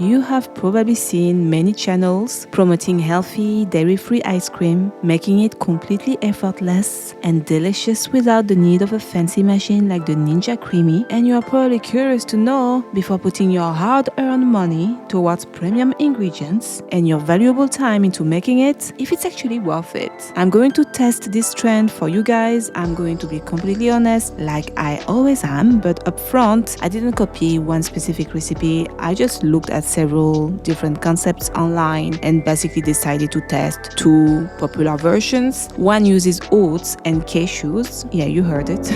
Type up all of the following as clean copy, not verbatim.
You have probably seen many channels promoting healthy, dairy-free ice cream, making it completely effortless and delicious without the need of a fancy machine like the Ninja Creamy. And you are probably curious to know, before putting your hard-earned money towards premium ingredients and your valuable time into making it, if it's actually worth it. I'm going to test this trend for you guys. I'm going to be completely honest, like I always am, but up front, I didn't copy one specific recipe. I just looked at several different concepts online and basically decided to test two popular versions. One uses oats and cashews. Yeah, you heard it.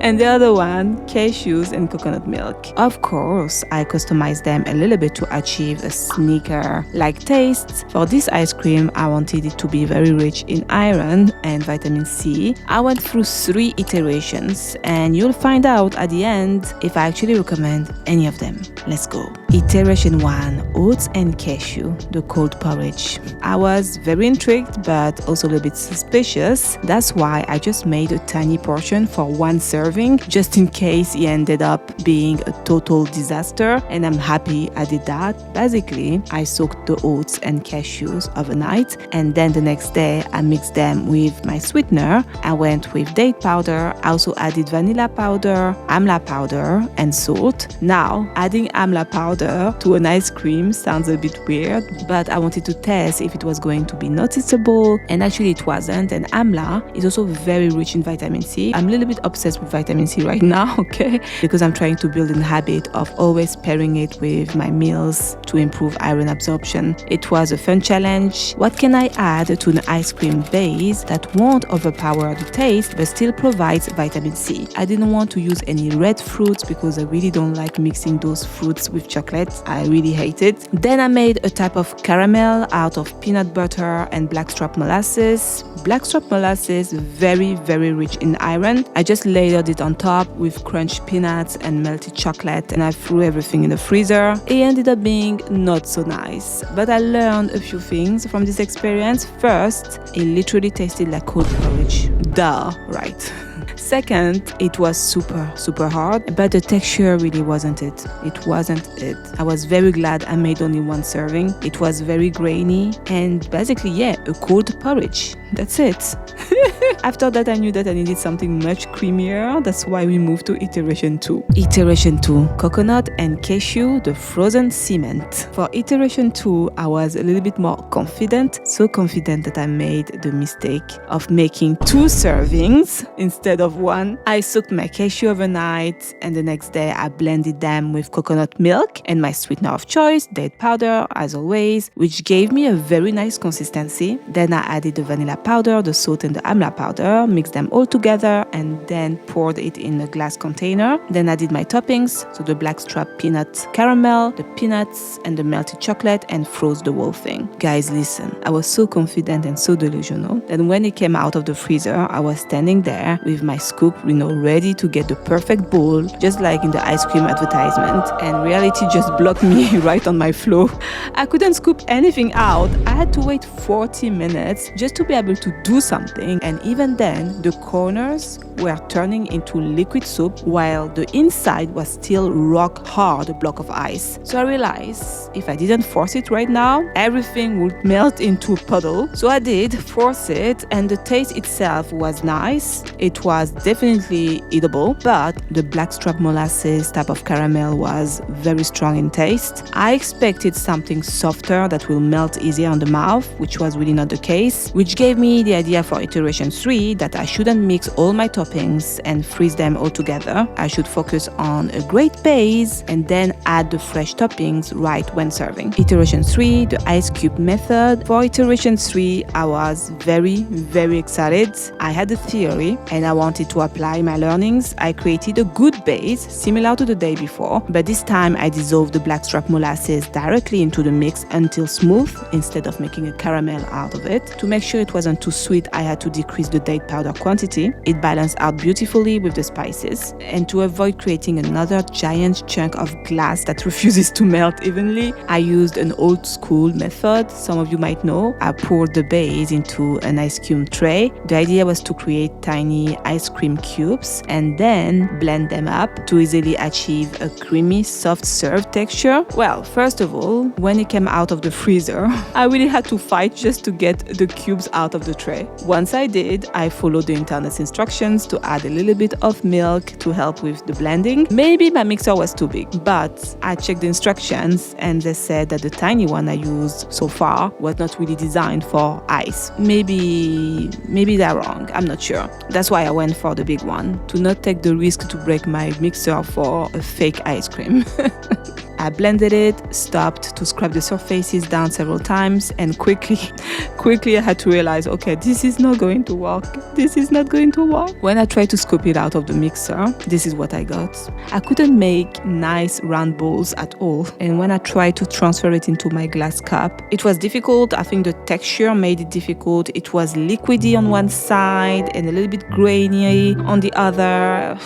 And the other one, cashews and coconut milk. Of course, I customized them a little bit to achieve a sneaker-like taste. For this ice cream, I wanted it to be very rich in iron and vitamin C. I went through 3 iterations, and you'll find out at the end if I actually recommend any of them. Let's go. Iteration 1, oats and cashew, the cold porridge. I was very intrigued, but also a little bit suspicious. That's why I just made a tiny portion for one serving, just in case it ended up being a total disaster, and I'm happy I did that. Basically, I soaked the oats and cashews overnight, and then the next day I mixed them with my sweetener. I went with date powder. I also added vanilla powder, amla powder, and salt. Now, adding amla powder to an ice cream sounds a bit weird, but I wanted to test if it was going to be noticeable, and actually it wasn't. And amla is also very rich in vitamin C. I'm a little bit obsessed with vitamin C right now, okay? Because I'm trying to build a habit of always pairing it with my meals to improve iron absorption. It was a fun challenge. What can I add to an ice cream base that won't overpower the taste but still provides vitamin C? I didn't want to use any red fruits because I really don't like mixing those fruits with chocolate. I really hate it. Then I made a type of caramel out of peanut butter and blackstrap molasses. Blackstrap molasses, very, very rich in iron. I just layered it on top with crunched peanuts and melted chocolate, and I threw everything in the freezer. It ended up being not so nice, but I learned a few things from this experience. First, it literally tasted like cold porridge. Duh, right? Second, it was super hard, but the texture really wasn't it. It wasn't it. I was very glad I made only one serving. It was very grainy and basically, yeah, a cold porridge. That's it. After that, I knew that I needed something much creamier. That's why we moved to iteration 2. Iteration 2, coconut and cashew, the frozen cement. For iteration 2, I was a little bit more confident. So confident that I made the mistake of making 2 servings instead of 1. I soaked my cashew overnight, and the next day I blended them with coconut milk and my sweetener of choice, date powder, as always, which gave me a very nice consistency. Then I added the vanilla powder, the salt, and the amla powder, mixed them all together, and then poured it in a glass container. Then I did my toppings, so the blackstrap peanut caramel, the peanuts, and the melted chocolate, and froze the whole thing. Guys, listen, I was so confident and so delusional that when it came out of the freezer, I was standing there with my scoop, ready to get the perfect bowl, just like in the ice cream advertisement, and reality just blocked me right on my flow. I couldn't scoop anything out. I had to wait 40 minutes just to be able to do something, and even then, the corners were turning into liquid soup while the inside was still rock hard block of ice. So I realized if I didn't force it right now, everything would melt into a puddle. So I did force it, and the taste itself was nice. It was definitely eatable, but the blackstrap molasses type of caramel was very strong in taste. I expected something softer that will melt easier on the mouth, which was really not the case, which gave me the idea for iteration 3 that I shouldn't mix all my toppings and freeze them all together. I should focus on a great base and then add the fresh toppings right when serving. Iteration 3, the ice cube method. For iteration 3, I was very excited. I had a theory and I wanted to apply my learnings. I created a good base similar to the day before, but this time I dissolved the blackstrap molasses directly into the mix until smooth instead of making a caramel out of it. To make sure it wasn't too sweet, I had to decrease increase the date powder quantity. It balanced out beautifully with the spices. And to avoid creating another giant chunk of glass that refuses to melt evenly, I used an old school method. Some of you might know. I poured the base into an ice cube tray. The idea was to create tiny ice cream cubes and then blend them up to easily achieve a creamy, soft serve texture. Well, first of all, when it came out of the freezer, I really had to fight just to get the cubes out of the tray. Once I did, I followed the internet's instructions to add a little bit of milk to help with the blending. Maybe my mixer was too big, but I checked the instructions and they said that the tiny one I used so far was not really designed for ice. Maybe they're wrong, I'm not sure. That's why I went for the big one, to not take the risk to break my mixer for a fake ice cream. I blended it, stopped to scrub the surfaces down several times, and quickly I had to realize, okay, this is not going to work. This is not going to work. When I tried to scoop it out of the mixer, this is what I got. I couldn't make nice round balls at all. And when I tried to transfer it into my glass cup, it was difficult. I think the texture made it difficult. It was liquidy on one side and a little bit grainy on the other.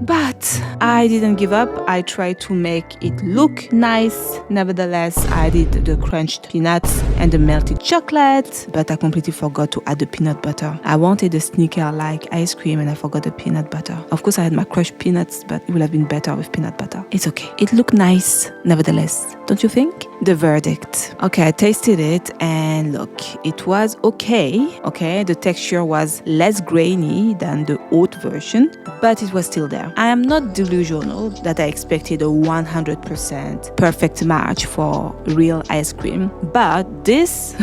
But I didn't give up. I tried to make it look nice. Nevertheless, I did the crunched peanuts and the melted chocolate, but I completely forgot to add the peanut butter. I wanted a Snicker-like ice cream and I forgot the peanut butter. Of course, I had my crushed peanuts, but it would have been better with peanut butter. It's okay. It looked nice, nevertheless. Don't you think? The verdict. Okay, I tasted it and look, it was okay. Okay, the texture was less grainy than the oat version, but it was still there. I am not delusional that I expected a 100% perfect match for real ice cream, but this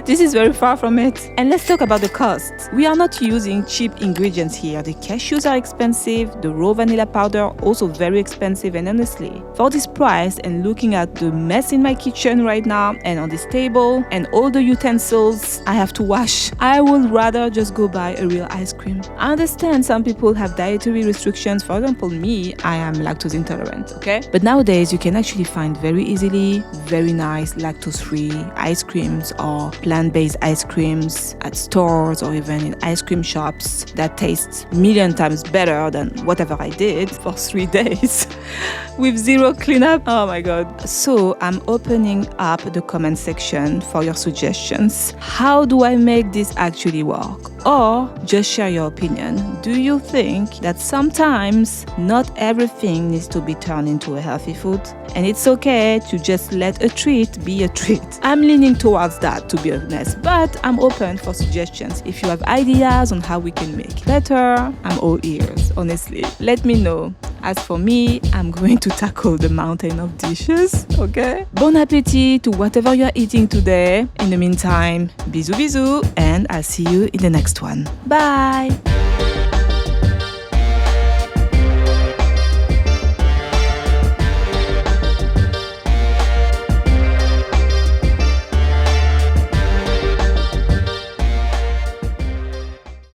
is very far from it. And let's talk about the cost. We are not using cheap ingredients here. The cashews are expensive, the raw vanilla powder also very expensive, and honestly, for this price and looking at the mess in my kitchen right now and on this table and all the utensils I have to wash, I would rather just go buy a real ice cream. I understand some people have dietary restrictions. For example, me, I am lactose intolerant, okay? But nowadays, you can actually find very easily very nice lactose-free ice creams or plant-based ice creams at stores or even in ice cream shops that taste a million times better than whatever I did for 3 days with zero cleanup. Oh my God. So I'm opening up the comment section for your suggestions. How do I make this actually work? Or just share your opinion. Do you think that sometimes not everything needs to be turned into a healthy food? And it's okay to just let a treat be a treat. I'm leaning towards that, to be honest, but I'm open for suggestions. If you have ideas on how we can make better, I'm all ears, honestly. Let me know. As for me, I'm going to tackle the mountain of dishes, okay? Bon appétit to whatever you're eating today. In the meantime, bisous bisous, and I'll see you in the next one. Bye!